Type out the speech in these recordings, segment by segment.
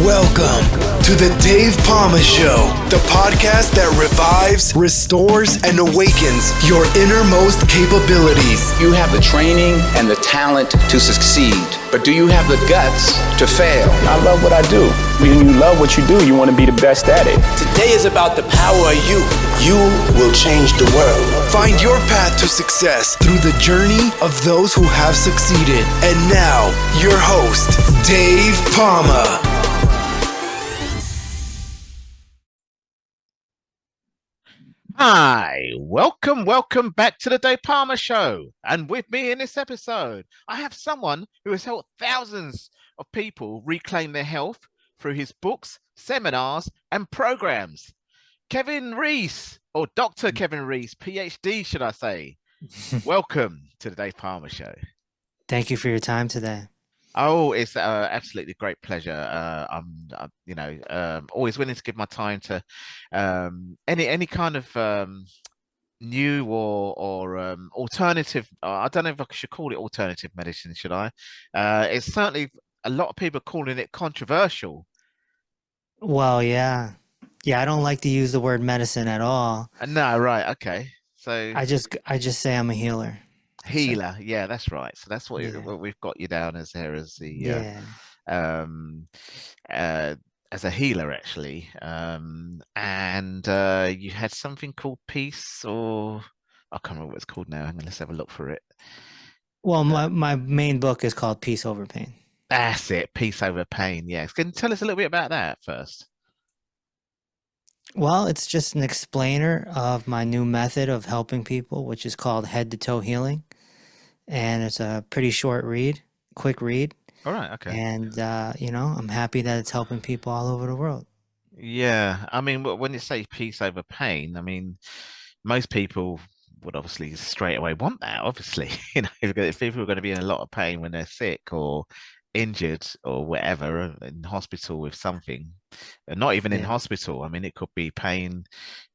Welcome to the Dave Palma Show, the podcast that revives, restores, and awakens your innermost capabilities. You have the training and the talent to succeed, but do you have the guts to fail? I love what I do. When you love what you do, you want to be the best at it. Today is about the power of you. You will change the world. Find your path to success through the journey of those who have succeeded. And now, your host, Dave Palma. Hi, welcome back to the Dave Palma Show. And with me in this episode, I have someone who has helped thousands of people reclaim their health through his books, seminars, and programs. Kevin Reese, or Dr. Kevin Reese, PhD, should I say. Welcome to the Dave Palma Show. Thank you for your time today. Oh, it's absolutely great pleasure. I'm always willing to give my time to any kind of new or alternative. I don't know if I should call it alternative medicine. Should I? It's certainly a lot of people are calling it controversial. Well, yeah. I don't like to use the word medicine at all. No, right, okay. So I just say I'm a healer. Healer, yeah, that's right. So that's what we've got you down as here as the as a healer actually. And you had something called peace, or I can't remember what it's called now. Hang on, let's have a look for it. Well, my main book is called Peace Over Pain. That's it, Peace Over Pain. Yes. Can you tell us a little bit about that first? Well, it's just an explainer of my new method of helping people, which is called head to toe healing. And it's a pretty short read, quick read. All right, okay. And, I'm happy that it's helping people all over the world. Yeah, I mean, when you say peace over pain, I mean, most people would obviously straight away want that, obviously. If people are going to be in a lot of pain when they're sick or injured or whatever, in hospital with something, not even in hospital. I mean, it could be pain,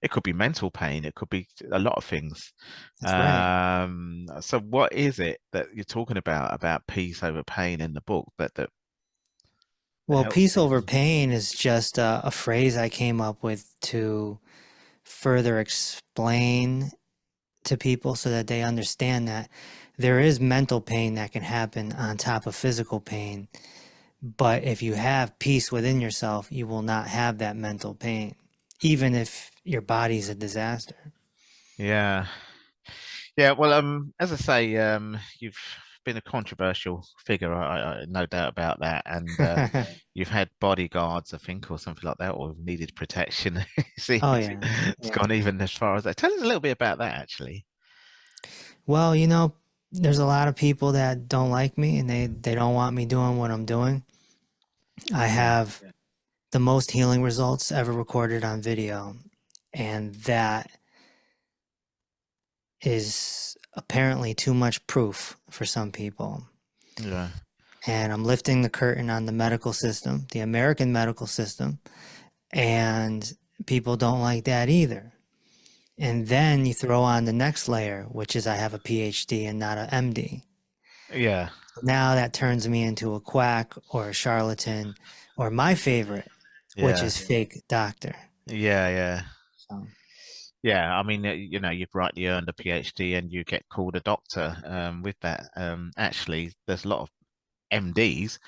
it could be mental pain, it could be a lot of things. That's right. So what is it that you're talking about peace over pain in the book Well, peace over pain is just a phrase I came up with to further explain to people so that they understand that there is mental pain that can happen on top of physical pain. But if you have peace within yourself, you will not have that mental pain, even if your body's a disaster. Yeah. Yeah, well, as I say, you've been a controversial figure, I no doubt about that. And you've had bodyguards, I think, or something like that, or needed protection. See, Oh, yeah. It's gone even as far as that. Tell us a little bit about that, actually. Well, there's a lot of people that don't like me and they don't want me doing what I'm doing. I have the most healing results ever recorded on video, and that is apparently too much proof for some people. Yeah. And I'm lifting the curtain on the medical system, the American medical system, and people don't like that either. And then you throw on the next layer, which is I have a PhD and not an MD. Yeah. Now that turns me into a quack or a charlatan, or my favorite, which is fake doctor. Yeah. So. Yeah, I mean, you've rightly earned a PhD and you get called a doctor with that. Actually, there's a lot of MDs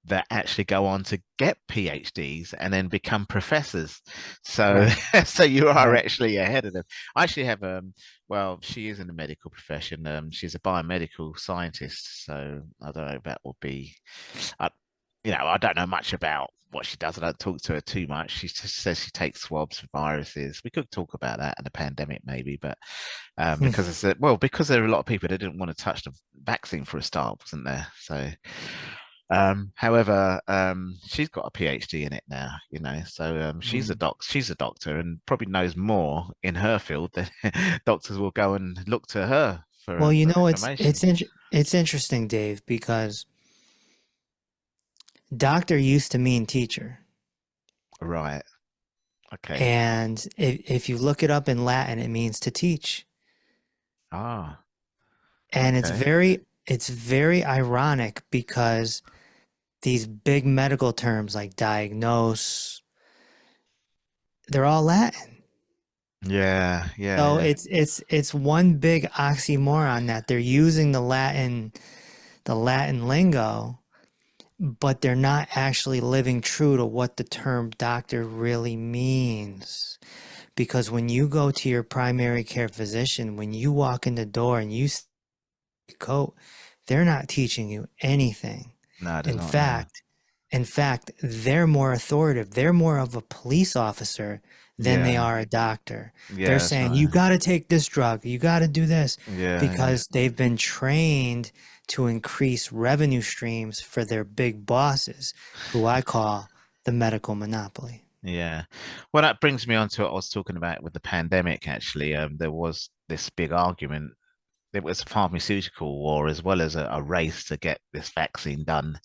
that actually go on to get PhDs and then become professors. So, right. So you are actually ahead of them. I actually have, she is in the medical profession. She's a biomedical scientist. So I don't know if that will be, I don't know much about what she does. I don't talk to her too much. She just says she takes swabs for viruses. We could talk about that in a pandemic maybe, but because there are a lot of people that didn't want to touch the vaccine for a start, wasn't there? So however, she's got a PhD in it now, so she's a doctor and probably knows more in her field than doctors will go and look to her for. Well, it's interesting, Dave, because doctor used to mean teacher. Right. Okay. And if you look it up in Latin, it means to teach. Ah. And it's very ironic because these big medical terms like diagnose, they're all Latin. Yeah, So yeah, it's one big oxymoron that they're using the Latin lingo, but they're not actually living true to what the term doctor really means. Because when you go to your primary care physician, when you walk in the door and you see a coat, they're not teaching you anything. no, they're In not. No. fact, in fact, they're more authoritative. They're more of a police officer than they Yeah, are a doctor. They're yeah, that's saying, you right. got to take this drug, you got to do this, Yeah, yeah, because they've been trained to increase revenue streams for their big bosses, who I call the medical monopoly. yeah. Well, that brings me on to what I was talking about with the pandemic, actually. There was this big argument. It was a pharmaceutical war as well as a race to get this vaccine done.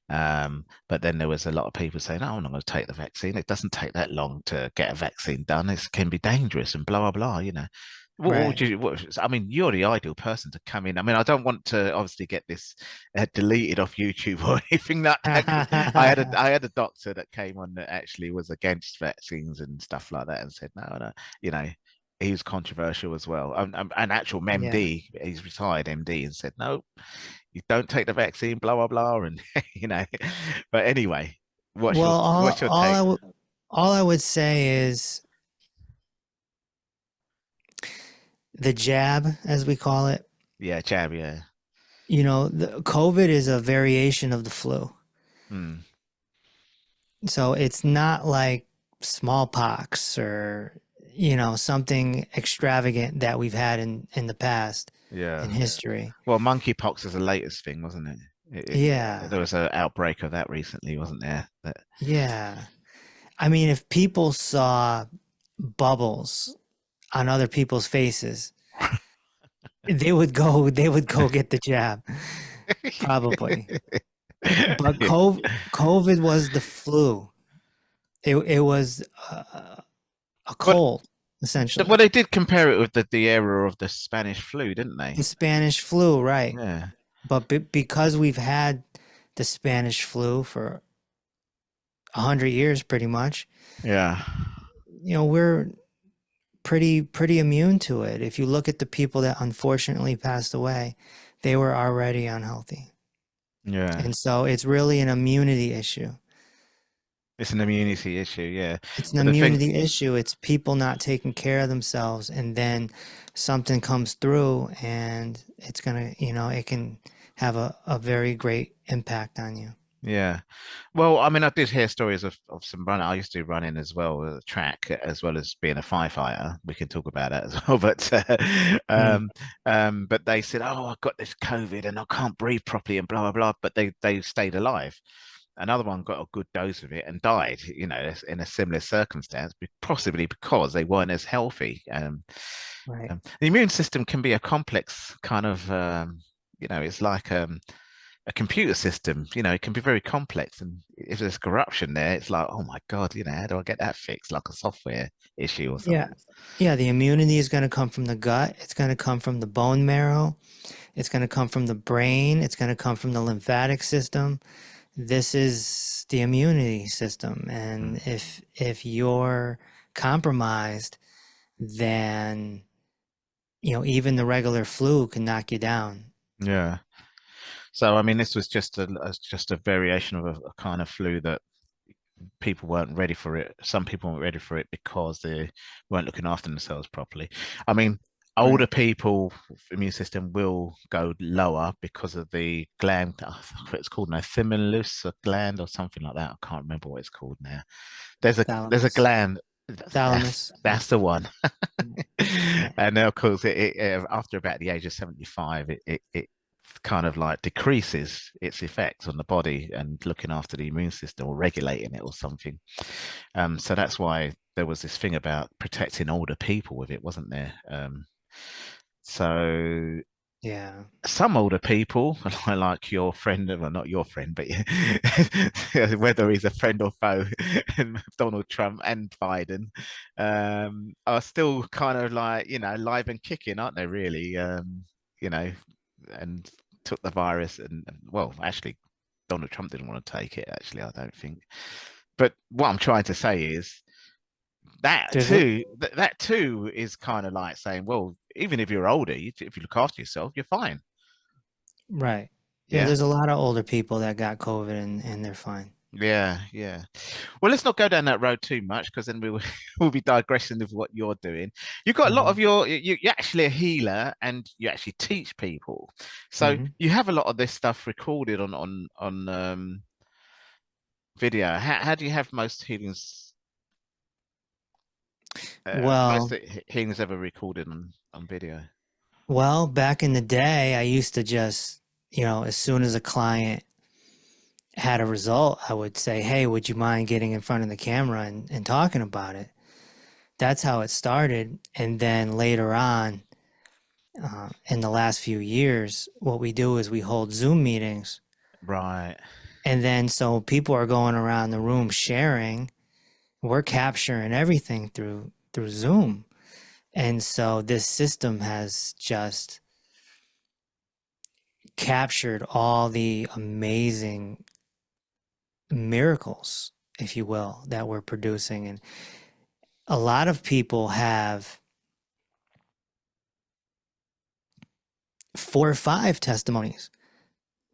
But then there was a lot of people saying, "Oh, I'm not going to take the vaccine. It doesn't take that long to get a vaccine done. It can be dangerous and blah blah blah." What would Right. you? I mean, you're the ideal person to come in. I mean, I don't want to obviously get this deleted off YouTube or anything like that, because I had a doctor that came on that actually was against vaccines and stuff like that, and said, "No, no," you know. He was controversial as well. An actual Yeah. MD, he's retired MD, and said, "No, you don't take the vaccine, blah blah blah," and you know. But anyway, Well, what's your take? all I would say is the jab, as we call it. Yeah, jab, yeah. The COVID is a variation of the flu. Hmm. So it's not like smallpox or, something extravagant that we've had in the past in Yeah. history. Well, monkeypox is the latest thing, wasn't it? Yeah. There was an outbreak of that recently, wasn't there? Yeah. I mean, if people saw bubbles on other people's faces, they would go get the jab, probably. But COVID was the flu. It was a But cold, well, essentially. they did compare it with the era of the Spanish flu, didn't The they? Spanish flu, right? Yeah. But because we've had the Spanish flu for 100 years, pretty much, Yeah. we're pretty immune to it. If you look at the people that unfortunately passed away, they were already unhealthy, Yeah. and so it's really an immunity issue. It's an immunity issue, yeah. It's an But the thing, immunity issue. It's people not taking care of themselves, and then something comes through, and it's gonna, it can have a very great impact on you. yeah. Well, I mean, I did hear stories of some running. I used to do running as well, track, as well as being a firefighter. We can talk about that as well. Mm, But they said, "Oh, I got this COVID and I can't breathe properly and blah blah blah." But they stayed alive. Another one got a good dose of it and died. In a similar circumstance, possibly because they weren't as healthy. right. The immune system can be a complex kind of, it's like a computer system. It can be very complex, and if there's corruption there, it's like, oh my God, how do I get that fixed? Like a software issue or Yeah. something. Yeah. The immunity is going to come from the gut. It's going to come from the bone marrow. It's going to come from the brain. It's going to come from the lymphatic system. This is the immunity system. And Mm. if you're compromised, then, even the regular flu can knock you down. Yeah. So I mean, this was just a variation of a kind of flu that people weren't ready for it. Some people weren't ready for it because they weren't looking after themselves properly. I mean, older Right. people immune system will go lower because of the gland. I think it's called no thymulus gland or something like that. I can't remember what it's called now. There's a Thalamus. gland. That's Thalamus. Yeah. that's the one. Yeah. And of course, after about the age of 75, it kind of like decreases its effects on the body and looking after the immune system or regulating it or something. So that's why there was this thing about protecting older people with it, wasn't there? So Yeah. some older people, like your friend, well, not your friend, but whether he's a friend or foe, and Donald Trump and Biden, are still kind of like, live and kicking, aren't they, really? You know, and took the virus and well, actually Donald Trump didn't want to take it, actually, I don't think. But what I'm trying to say is that There's a too, that too is kind of like saying, well, even if you're older, if you look after yourself, you're fine. right. Yeah, Yeah. there's a lot of older people that got COVID and they're fine. Yeah, yeah. Well, let's not go down that road too much because then we will we'll be digressing with what you're doing. You've got a lot Hmm. of you're actually a healer and you actually teach people. So Hmm. you have a lot of this stuff recorded on video. How do you have most healings Well, healings ever recorded on video? well, back in the day, I used to just, as soon as a client had a result, I would say, "Hey, would you mind getting in front of the camera and talking about it?" That's how it started. And then later on, in the last few years, what we do is we hold Zoom meetings. Right. And then so people are going around the room sharing. We're capturing everything through Zoom. And so this system has just captured all the amazing miracles, if you will, that we're producing. And a lot of people have 4 or 5 testimonies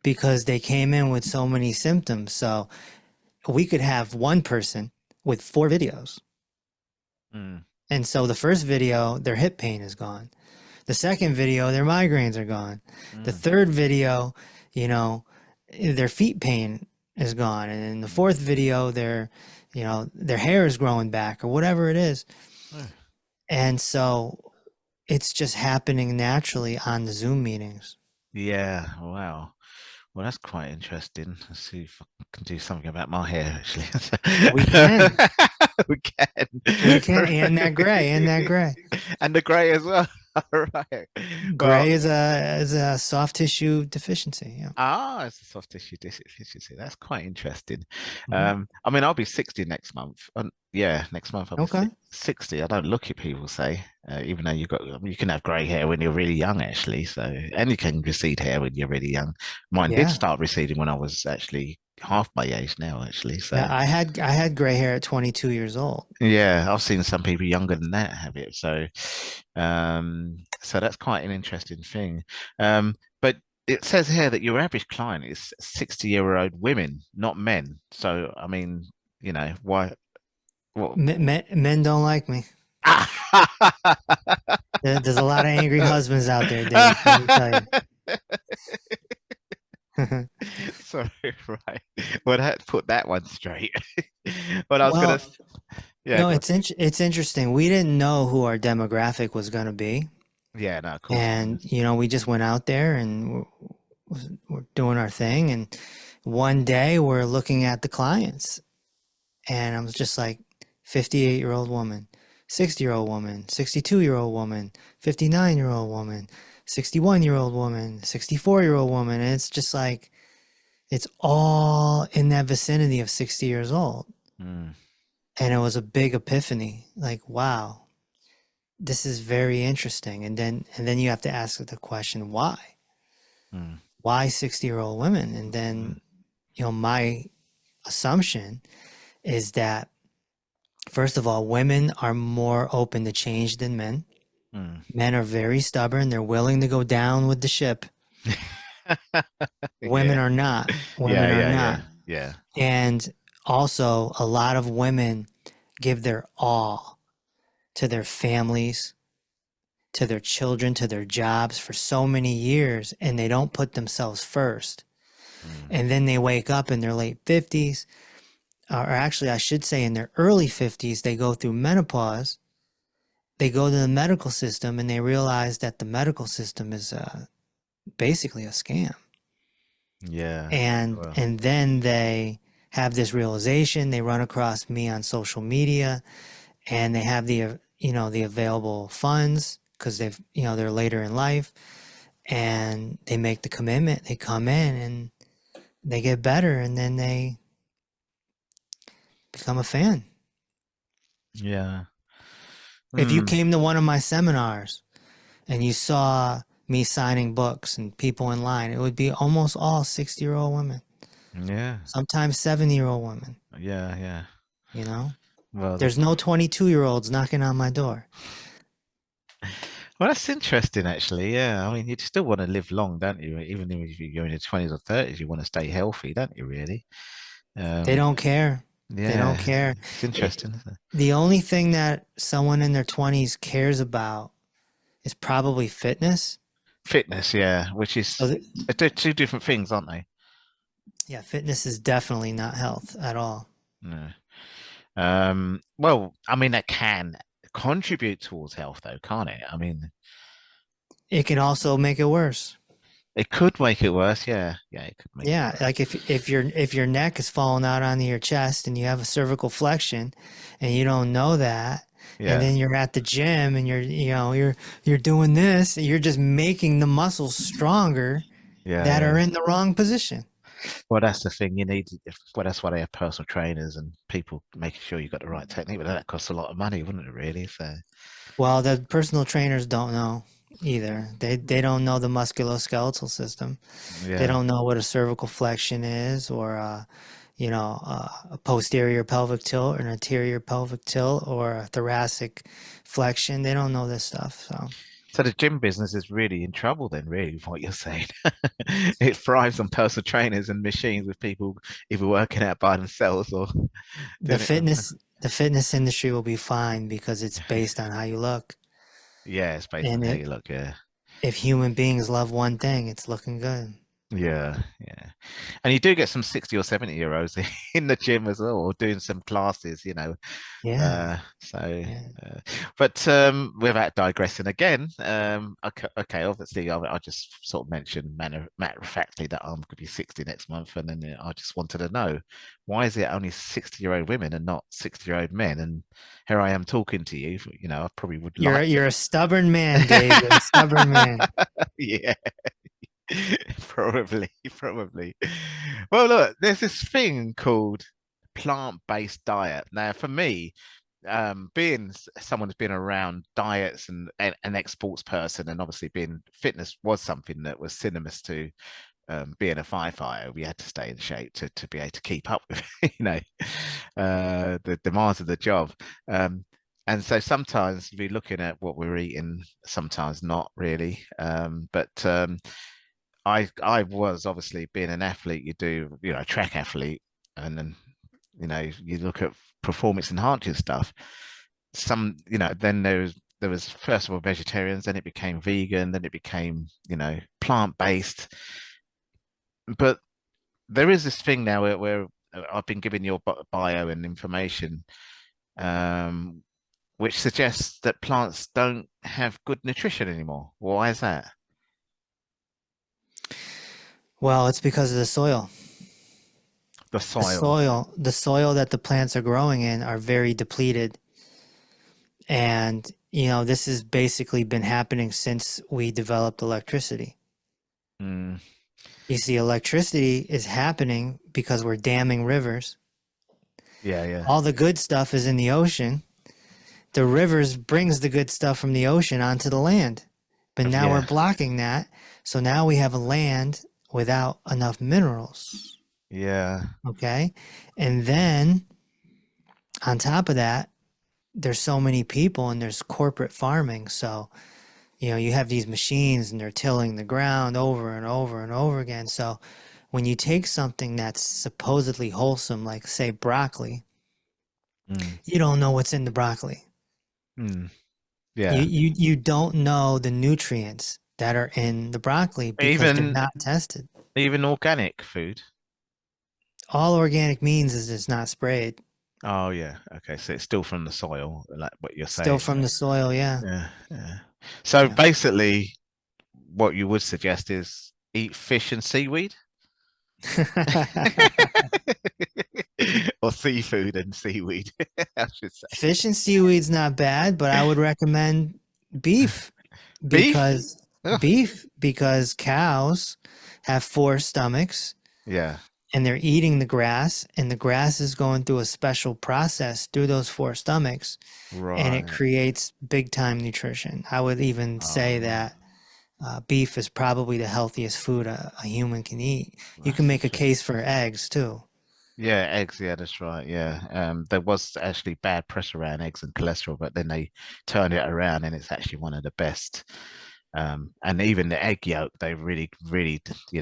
because they came in with so many symptoms. So we could have one person with 4 videos. Mm, And so the first video, their hip pain is gone. The second video, their migraines are gone. The mm, third video, their feet pain is gone. And in the fourth video, their hair is growing back or whatever it is. mm. And so it's just happening naturally on the Zoom meetings. Yeah. Wow. Well, that's quite interesting. Let's see if I can do something about my hair, actually. We can. We can. We can. And that gray. And that gray. And the grey as well. All right. Well, Gray is a soft tissue deficiency. Yeah. it's a soft tissue deficiency. That's quite interesting. Mhm. I mean, I'll be 60 next month. Yeah, next month I'll be Okay. 60. I don't look it, people say, even though you can have grey hair when you're really young, actually. So, and you can recede hair when you're really young. Mine did Yeah. start receding when I was actually half my age now, actually. So, Yeah. I had gray hair at 22 years old. yeah, I've seen some people younger than that have it. So that's quite an interesting thing. But it says here that your average client is 60-year-old women, not men. So, I mean, why? What? Men don't like me. There's a lot of angry husbands out there, Dave. Let me tell you. Sorry, right. Well, that put that one straight. But I was gonna, Well, yeah, no, it's interesting. We didn't know who our demographic was going to be, yeah, no, of course not. and we just went out there and we're doing our thing. And one day we're looking at the clients, and I was just like, 58-year-old woman, 60-year-old woman, 62-year-old woman, 59-year-old woman, 61-year-old woman, 64-year-old woman, and it's just like it's all in that vicinity of 60 years old. Mm, And it was a big epiphany, like, wow, this is very interesting. And then you have to ask the question, why? mm, Why 60-year-old women? And mm, then, my assumption is that, first of all, women are more open to change than men. mm. Men are very stubborn. They're willing to go down with the ship. Women Yeah, are not. Women yeah, are yeah, not. yeah, yeah. And also, a lot of women give their all to their families, to their children, to their jobs for so many years, and they don't put themselves first. Mm, And then they wake up in their late 50s, or actually, I should say in their early 50s, they go through menopause. They go to the medical system and they realize that the medical system is basically a scam. yeah. And Well, and then they have this realization. They run across me on social media, and they have the available funds because they're later in life, and they make the commitment. They come in and they get better, and then they become a fan. yeah. If you Mm, came to one of my seminars and you saw me signing books and people in line, it would be almost all 60-year-old women. Yeah. Sometimes 70-year-old women, Yeah. Yeah. you know? Well, There's no 22-year-olds knocking on my door. well, that's interesting, actually. Yeah. I mean, you still want to live long, don't you? Even if you're in your 20s or 30s, you want to stay healthy, don't you, really? They Um, don't care. They don't yeah. care. It's interesting, isn't it? The only thing that someone in their 20s cares about is probably fitness. Fitness, yeah, which So, is they're two different things, aren't they? yeah, fitness is definitely not health at all. No. Well, I mean, that can contribute towards health, though, can't it? I mean, It can also make it worse. it could make it worse. Yeah, yeah, it could make it Yeah, like worse. if your neck is falling out onto your chest and you have a cervical flexion and you don't know that, and Yeah, then you're at the gym and you're doing this, you're just making the muscles stronger yeah, that are yeah. in the wrong position. Well, that's the thing. You need, well, that's why they have personal trainers and people making sure you've got the right technique. But that costs a lot of money, wouldn't it? Really? So, Well, the personal trainers don't know either. They don't know the musculoskeletal system. They yeah. don't know what a cervical flexion is, or a posterior pelvic tilt, or an anterior pelvic tilt, or a thoracic flexion. They don't know this stuff. So So the gym business is really in trouble then, really, with what you're saying. It thrives on personal trainers and machines with people either working out by themselves or the doing it. fitness the fitness industry will be fine because it's based on how you look. Yeah, it's based on And how you look. Yeah. if human beings love one thing, it's looking good. Yeah, yeah. And you do get some 60 or 70-year-olds in the gym as well, or doing some classes, Yeah. So, Yeah. but without digressing again, okay, obviously, I just sort of mentioned matter of factly that I'm going to be 60 next month, and then I just wanted to know why is it only 60-year-old women and not 60-year-old men? And here I am talking to you. I probably would You're like to. you're a stubborn man, Dave. You're a stubborn man. Yeah. Probably, probably. Well, look, there's this thing called plant-based diet. Now, for me, being someone who's been around diets and an ex-sports person, and obviously being fitness was something that was synonymous to being a firefighter. We had to stay in shape to be able to keep up with, the demands of the job. Um, and so sometimes we're looking at what we're eating, sometimes not really. I was obviously being an athlete, you do, track athlete, and then, you look at performance enhancing stuff. Then there was first of all vegetarians, then it became vegan, then it became, plant-based. But there is this thing now where I've been giving your bio and information, um, which suggests that plants don't have good nutrition anymore. Why is that? Well, it's because of the soil. The The soil. soil, the soil that the plants are growing in are very depleted. And, this has basically been happening since we developed electricity. Mm, You see, electricity is happening because we're damming rivers. yeah, yeah. All the good stuff is in the ocean. The rivers brings the good stuff from the ocean onto the land. But now we're Yeah, blocking that. So now we have a land without enough minerals. yeah, Okay. And then on top of that, there's so many people and there's corporate farming. So, you have these machines and they're tilling the ground over and over and over again. So when you take something that's supposedly wholesome, like say broccoli, mm, you don't know what's in the broccoli. mm, You, yeah. you, you don't know the nutrients that are in the broccoli because they're Even not tested. even organic food. All organic means is it's not sprayed. Oh yeah, okay. So it's still from the soil, like what you're Still saying. from the soil, yeah. Yeah, yeah. So Yeah. basically, what you would suggest is eat fish and seaweed, or seafood and seaweed, I should say. Fish and seaweed's not bad, but I would recommend beef Beef? because Oh, cows have four stomachs yeah, and they're eating the grass, and the grass is going through a special process through those four stomachs, and it right. creates big time nutrition. I would even say Oh, that beef is probably the healthiest food a human can eat. You can That's make a interesting. case for eggs too. Yeah, eggs. Yeah, that's right. Yeah, there was actually bad press around eggs and cholesterol, but then they turned it around, and it's actually one of the best. And even the egg yolk, they really, really, you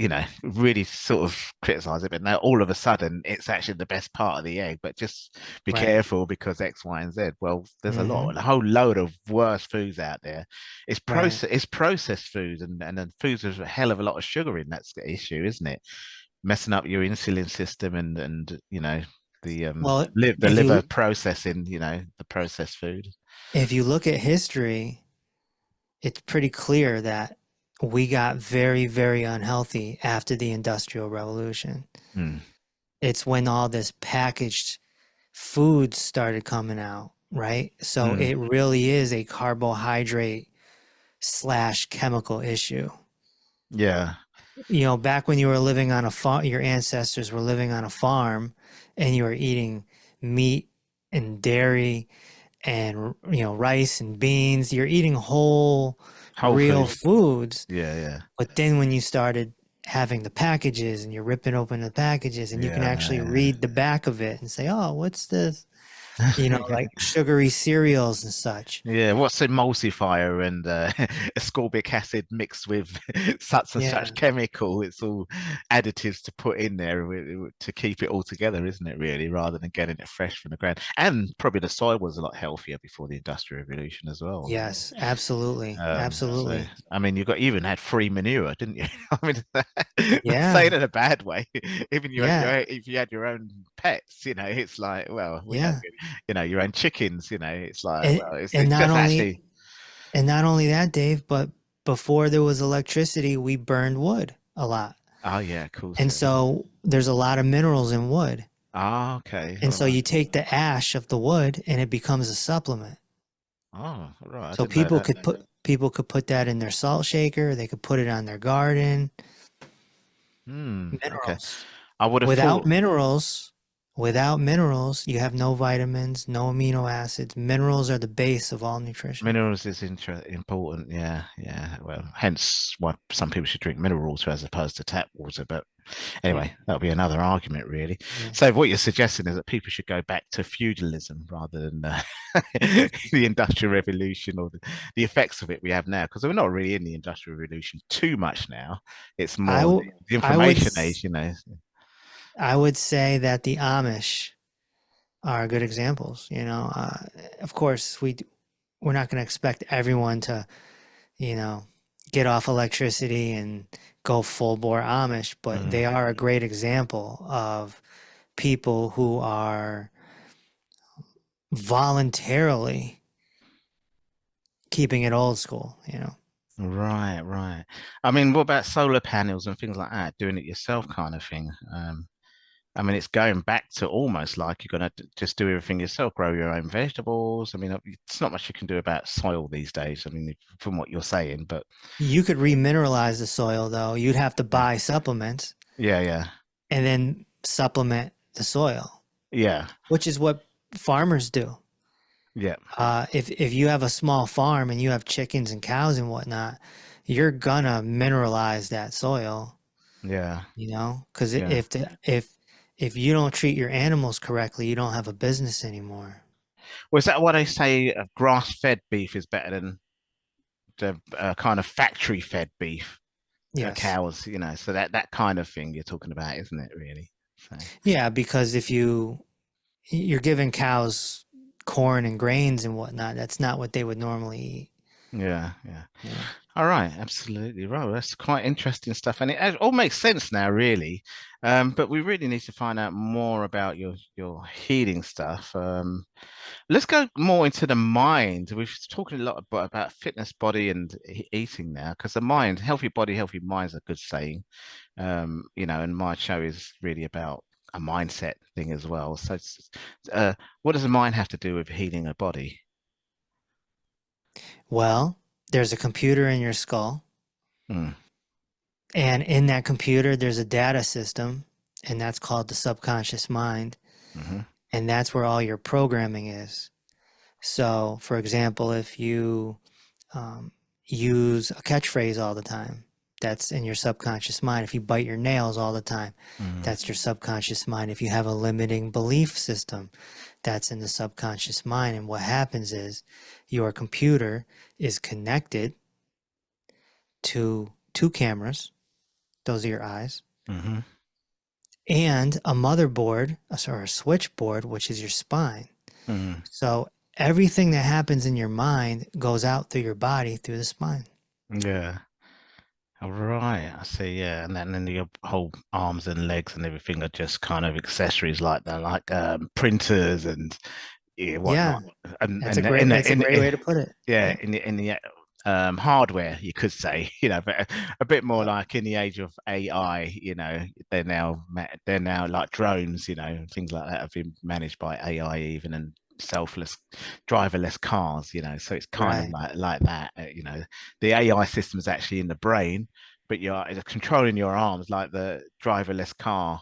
know, really sort of criticize it. But now all of a sudden, it's actually the best part of the egg. But just be Right. careful because X, Y, and Z. Well, there's Hmm. a whole load of worse foods out there. Right. It's processed foods, and then foods with a hell of a lot of sugar in. That's the issue, isn't it? Messing up your insulin system and the Well, the liver processing, the processed food. if you look at history, it's pretty clear that we got very, very unhealthy after the Industrial Revolution. Mm. It's when all this packaged food started coming out, right? So Mm. it really is a carbohydrate slash chemical issue. Yeah. Back when you were living on a farm, your ancestors were living on a farm and you were eating meat and dairy and, rice and beans. You're eating whole, Whole real food. foods. Yeah, yeah. But then when you started having the packages and you're ripping open the packages and you can actually Yeah. read the back of it and say, oh, what's this? Like sugary cereals and such. Yeah, what's emulsifier and ascorbic acid mixed with such and such Yeah. chemical? It's all additives to put in there to keep it all together, isn't it? Really, rather than getting it fresh from the ground. And probably the soil was a lot healthier before the Industrial Revolution as well. Yes, absolutely. So Absolutely. I mean, you even had free manure, didn't you? I mean, not saying Yeah. in a bad way. Even Yeah. if you had your own pets, it's like, well, we don't Yeah. really, your own chickens, it's like, And, well, and it's not just only actually, and not only that, Dave, but before there was electricity, we burned wood a lot. oh yeah, of course, And yeah. so there's a lot of minerals in wood. Ah, okay, And all so right. you take the ash of the wood and it becomes a supplement. Oh, all right. I So didn't know that. people could put that in their salt shaker, they could put it on their garden. Okay. Minerals. I would have Without thought minerals, without minerals, you have no vitamins, no amino acids. Minerals are the base of all nutrition. minerals is important. Yeah, yeah. Well, hence why some people should drink mineral water as opposed to tap water. But Yeah. anyway, that'll be another argument, really. Yeah. So what you're suggesting is that people should go back to feudalism rather than the Industrial Revolution or the effects of it we have now, because we're not really in the Industrial Revolution too much now. It's I, more w- the I would information s- age. I would say that the Amish are good examples. Of course, we're not going to expect everyone to, you know, get off electricity and go full bore Amish, but Mm. they are a great example of people who are voluntarily keeping it old school. Right, right. I mean, what about solar panels and things like that? Doing it yourself kind of thing. I mean, it's going back to almost like you're going to just do everything yourself, grow your own vegetables. I mean, it's not much you can do about soil these days. I mean, from what you're saying, but You could remineralize the soil though. You'd have to yeah, buy supplements yeah, yeah, and then supplement the soil, yeah, which is what farmers do. yeah, If you have a small farm and you have chickens and cows and whatnot, you're gonna mineralize that soil, yeah, because yeah. if you don't treat your animals correctly, you don't have a business anymore. Well, is that why they say grass-fed beef is better than the kind of factory-fed beef? Yes. Cows, so that kind of thing you're talking about, isn't it? Really? So, Yeah, because if you're giving cows corn and grains and whatnot, that's not what they would normally eat. yeah, yeah. Yeah. All right, absolutely right. That's quite interesting stuff, and it all makes sense now, really. But we really need to find out more about your healing stuff. Let's go more into the mind. We've talking a lot about fitness, body, and eating now, because the mind, healthy body, healthy mind is a good saying. And my show is really about a mindset thing as well. So, what does the mind have to do with healing a body? Well, there's a computer in your skull, Mm, and in that computer, there's a data system, and that's called the subconscious mind. hmm And that's where all your programming is. So, for example, if you use a catchphrase all the time, that's in your subconscious mind. If you bite your nails all the time, that's your subconscious mind. If you have a limiting belief system, that's in the subconscious mind. And what happens is your computer is connected to two cameras. Those are your eyes. Mm-hmm. And a motherboard, or a switchboard, which is your spine. Mm-hmm. So everything that happens in your mind goes out through your body through the spine. Yeah. All right, I see. Yeah, and then your whole arms and legs and everything are just kind of accessories like that, like printers and yeah, Yeah, whatnot. And that's a great way to put it. yeah, in the hardware, you could say, but a bit more Yeah. like in the age of AI, they're now like drones, things like that have been managed by AI even, and selfless driverless cars, so it's kind of Right. like that, the AI system is actually in the brain, but it's controlling your arms like the driverless car,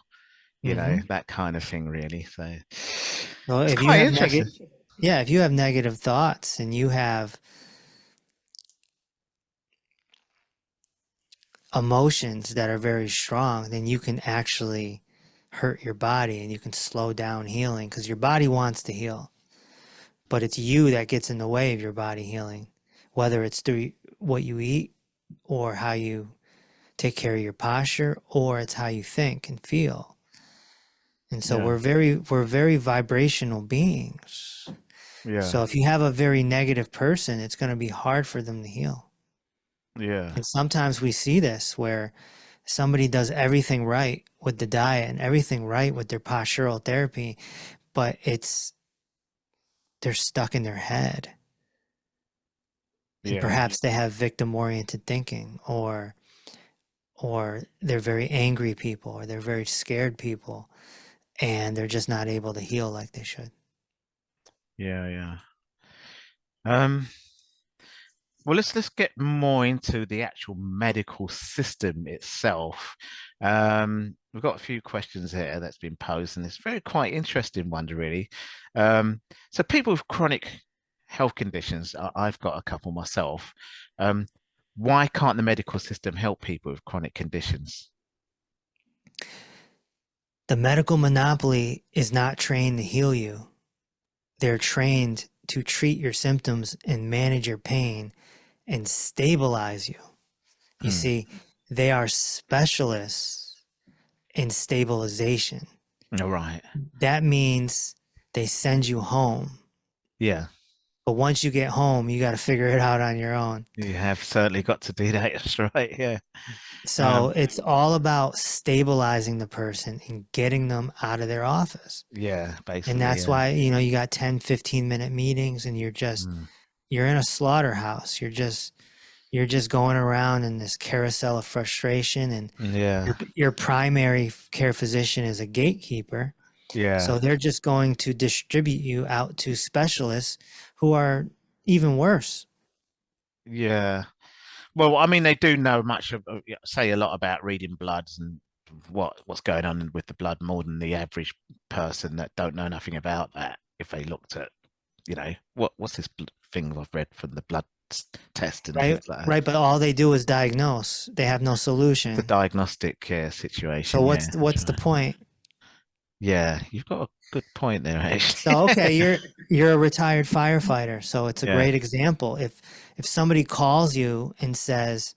Mm-hmm. that kind of thing really. So So it's if you quite have interesting. if you have negative thoughts and you have emotions that are very strong, then you can actually hurt your body and you can slow down healing because your body wants to heal, but it's you that gets in the way of your body healing, whether it's through what you eat or how you take care of your posture, or it's how you think and feel. And so Yeah, we're very vibrational beings. yeah, So if you have a very negative person, it's going to be hard for them to heal. yeah, And sometimes we see this where somebody does everything right with the diet and everything right with their postural therapy, but they're stuck in their head. And yeah, perhaps they have victim oriented thinking, or they're very angry people, or they're very scared people, and they're just not able to heal like they should. yeah, yeah. um Well, let's get more into the actual medical system itself. We've got a few questions here that's been posed, and it's very quite interesting one, really. So, people with chronic health conditions, I've got a couple myself. Um, why can't the medical system help people with chronic conditions? The medical monopoly is not trained to heal you. They're trained to treat your symptoms and manage your pain and stabilize you. You Hmm. see, they are specialists in stabilization. All right. That means they send you home. Yeah, But once you get home, you got to figure it out on your own. you have certainly got to do that. That's right. Yeah. So it's all about stabilizing the person and getting them out of their office. Yeah, And basically. that's Yeah. why, you got 10, 15-minute meetings and Mm. you're in a slaughterhouse. You're just going around in this carousel of frustration, and Yeah. your primary care physician is a gatekeeper. Yeah. So they're just going to distribute you out to specialists who are even worse. Yeah. Well, I mean, they do know much say a lot about reading bloods and what's going on with the blood more than the average person that don't know nothing about that. If they looked at, what's this thing I've read from the blood test and Right, things like that. right. But all they do is diagnose. They have no The solution. diagnostic So situation. Yeah, that's what's the right. point? Yeah, you've got a good point there, actually. So okay, you're a retired firefighter, so it's a Yeah. great example. If somebody calls you and says,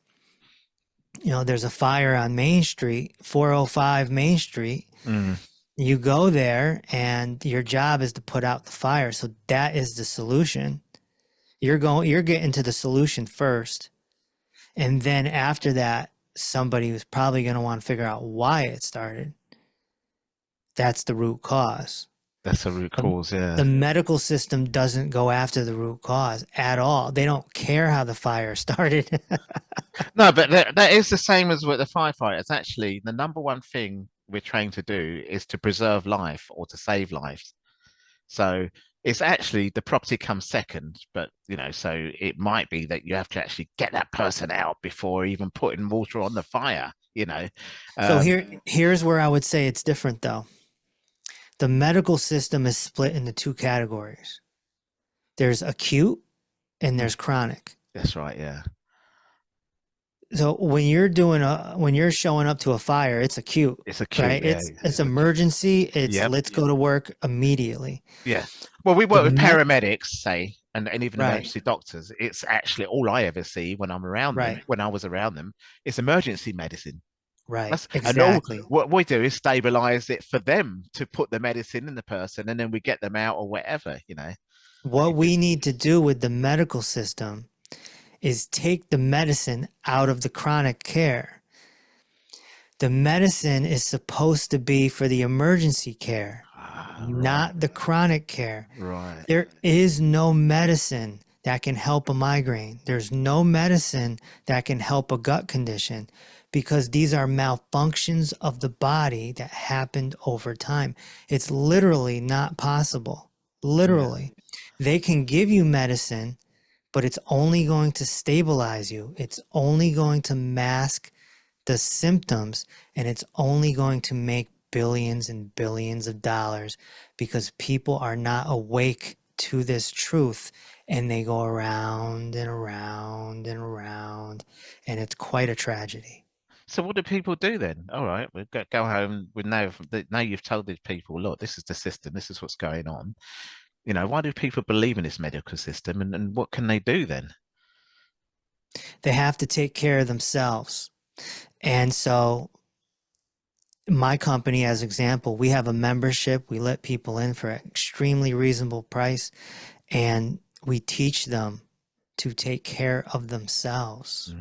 there's a fire on Main Street, 405 Main Street, Mm, you go there and your job is to put out the fire. So that is the solution. You're getting to the solution first. And then after that, somebody who's probably going to want to figure out why it started. That's the root cause. that's a root The, cause. Yeah. the medical system doesn't go after the root cause at all. They don't care how the fire started. No, but that is the same as with the firefighters. Actually, the number one thing we're trained to do is to preserve life or to save lives. So it's actually the property comes second, but so it might be that you have to actually get that person out before even putting water on the fire. So Um, here's where I would say it's different though. The medical system is split into two categories. There's acute and there's chronic. that's right. Yeah. So when you're showing up to a fire, it's acute, It's acute. right? Yeah. It's emergency. It's Yep. let's go to work immediately. Yeah. Well, we The work with met paramedics, say, and even Right, emergency doctors. It's actually all I ever see when I'm around them, right, when I was around them, it's emergency medicine. right, That's and all exactly. what we do is stabilize it for them to put the medicine in the person, and then we get them out or whatever, you know. What It, we need to do with the medical system is take the medicine out of the chronic care. The medicine is supposed to be for the emergency care, right, not the chronic care. right. There is no medicine that can help a migraine. There's no medicine that can help a gut condition because these are malfunctions of the body that happened over time. It's literally not possible. Yeah. Literally. They can give you medicine, but it's only going to stabilize you. It's only going to mask the symptoms, and it's only going to make billions and billions of dollars because people are not awake to this truth, and they go around and around and around, and it's quite a tragedy. So what do people do then? All right, we go home. We know now you've told these people, look, this is the system. This is what's going on. You know, why do people believe in this medical system, and what can they do then? They have to take care of themselves. And so my company, as example, we have a membership. We let people in for an extremely reasonable price, and we teach them to take care of themselves.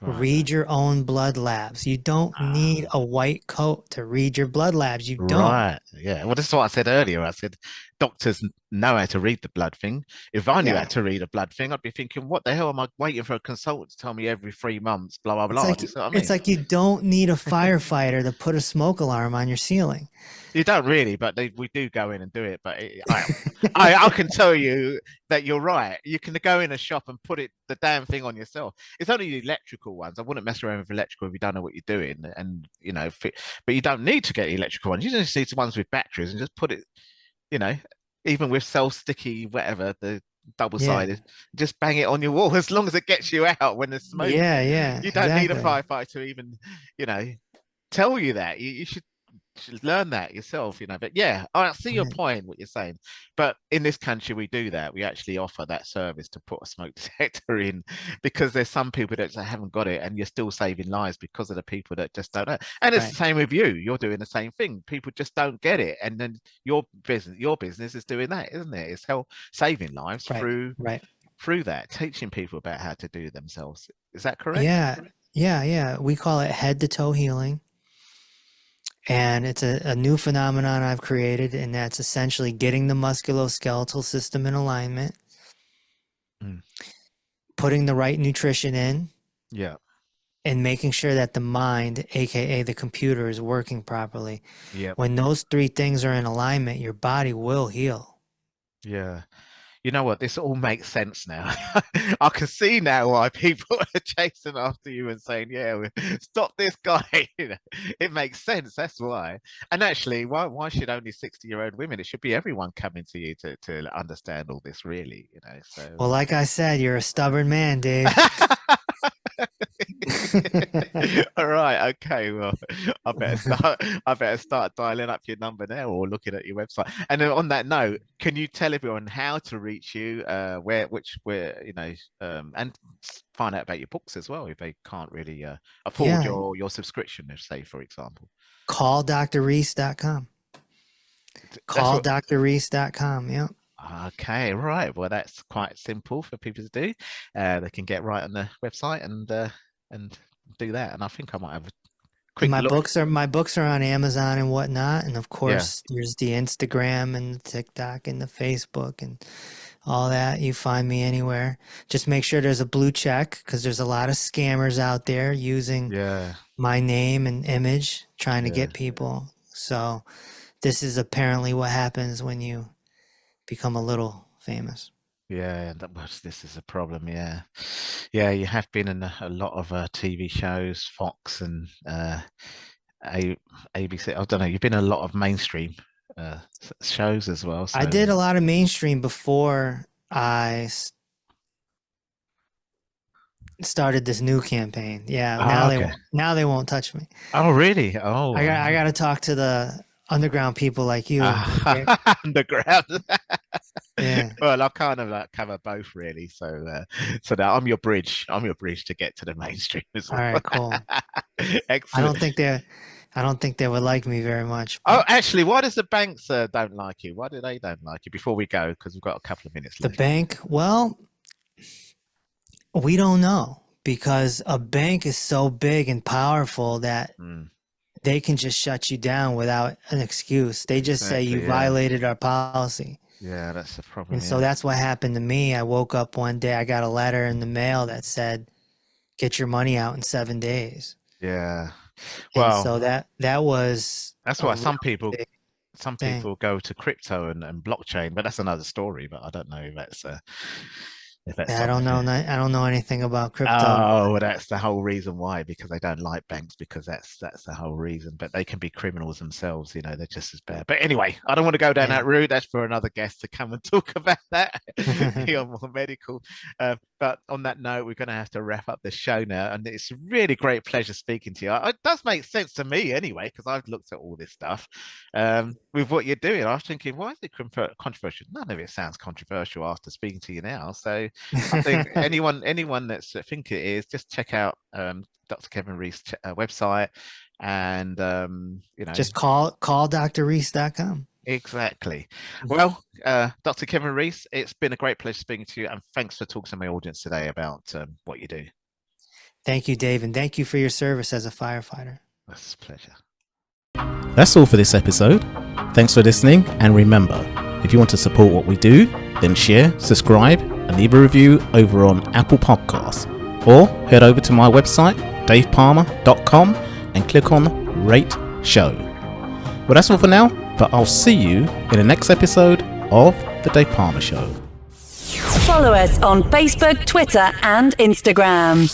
Right. Read your own blood labs. You don't need Ah, a white coat to read your blood labs. You don't. right. Yeah. Well, this is what I said earlier. I said doctors know how to read the blood thing. If I knew how Yeah. to read a blood thing, I'd be thinking, what the hell am I waiting for a consultant to tell me every 3 months? Blah blah It's blah. like Do you see what I it's mean? like you don't need a firefighter to put a smoke alarm on your ceiling. You don't really, but we do go in and do it. But I can tell you that you're right. You can go in a shop and put the damn thing on yourself. It's only the electrical ones. I wouldn't mess around with electrical if you don't know what you're doing, and but you don't need to get electrical ones. You just need the ones with batteries and just put it. You know, even with self-sticky, whatever the Yeah. double-sided, just bang it on your wall as long as it gets you out when there's smoke. Yeah, yeah, You don't need a exactly. firefighter to even, you know, tell you that. You should learn that yourself, you know. But yeah, I see your Right. point, what you're saying. But in this country, we do that. We actually offer that service to put a smoke detector in because there's some people that haven't got it, and you're still saving lives because of the people that just don't know. And it's the Right. same with you. You're doing the same thing. People just don't get it, and then your business is doing that, isn't it? It's help saving lives Right. Right. through that, teaching people about how to do themselves. Is that correct? Yeah. Yeah, yeah. We call it head to toe healing. And it's a new phenomenon I've created, and that's essentially getting the musculoskeletal system in alignment, Mm. putting the right nutrition in, Yeah. and making sure that the mind, aka the computer, is working properly. Yep. When those three things are in alignment, your body will heal. Yeah. You know what? This all makes sense now. I can see now why people are chasing after you and saying, "Yeah, stop this guy." You know, it makes sense. That's why. And actually, why should only 60-year-old women? It should be everyone coming to you to understand all this, really. You know. Well, So. like I said, you're a stubborn man, Dave. All right. Okay. Well, I better start. I better start dialing up your number now, or looking at your website. And then on that note, can you tell everyone how to reach you? Where you know, and find out about your books as well if they can't really afford Yeah, your subscription. If say, for example, calldrreese.com. that's what. Calldrreese.com. Yep. Okay, right. Well, that's quite simple for people to do. They can get right on the website and do that. And I think I might have a And quick look. my books are on Amazon and whatnot, and of Yeah, course there's the Instagram and the TikTok and the Facebook and all that. You find me anywhere. Just make sure there's a blue check because there's a lot of scammers out there using yeah, my name and image trying to yeah. get people. So this is apparently what happens when you become a little famous. Yeah, this is a problem. Yeah, yeah. You have been in a lot of TV shows, Fox and a ABC. I don't know. You've been in a lot of mainstream shows as well. I So did a lot of mainstream before started this new campaign. Yeah, Okay. now they won't touch me. Oh, really? Oh, I got to talk to the underground people like you. Okay? underground. Yeah. Well, I kind of like cover both really. So now I'm your bridge. I'm your bridge to get to the mainstream as All well. right, cool. Excellent. I don't think they would like me very much. Oh, But actually, why does the banks don't like you? Why do they don't like you? Before we go, because we've got a couple of minutes the left. bank, well, we don't know because a bank is so big and powerful that Mm, they can just shut you down without an excuse. They just say you exactly. Yeah. violated our policy. Yeah, that's the problem. And so Yeah. that's what happened to me. I woke up one day, I got a letter in the mail that said, get your money out in 7 days. Yeah. And Well, so that was that's a why real big some thing. people go to crypto and blockchain, but that's another story. But I don't know if that's Yeah, I don't something. know. I don't know anything about crypto. Oh, well, that's the whole reason why, because they don't like banks, because that's the whole reason. But they can be criminals themselves, you know, they're just as bad. But anyway, I don't want to go down Yeah. that route. That's for another guest to come and talk about that. You're more medical. But on that note, we're going to have to wrap up the show now. And it's a really great pleasure speaking to you. It does make sense to me anyway, because I've looked at all this stuff with what you're doing. I was thinking, why is it controversial? None of it sounds controversial after speaking to you now. So I think anyone that's think it is, just check out Dr. Kevin Reese website, and Just call drreese.com. exactly. Well, Dr. Kevin Reese, it's been a great pleasure speaking to you, and thanks for talking to my audience today about what you do. Thank you, Dave, and thank you for your service as a firefighter. That's a pleasure. That's all for this episode. Thanks for listening, and remember, if you want to support what we do, then share, subscribe, and leave a review over on Apple Podcasts, or head over to my website, davepalmer.com, and click on Rate Show. Well, that's all for now, but I'll see you in the next episode of The Dave Palmer Show. Follow us on Facebook, Twitter, and Instagram.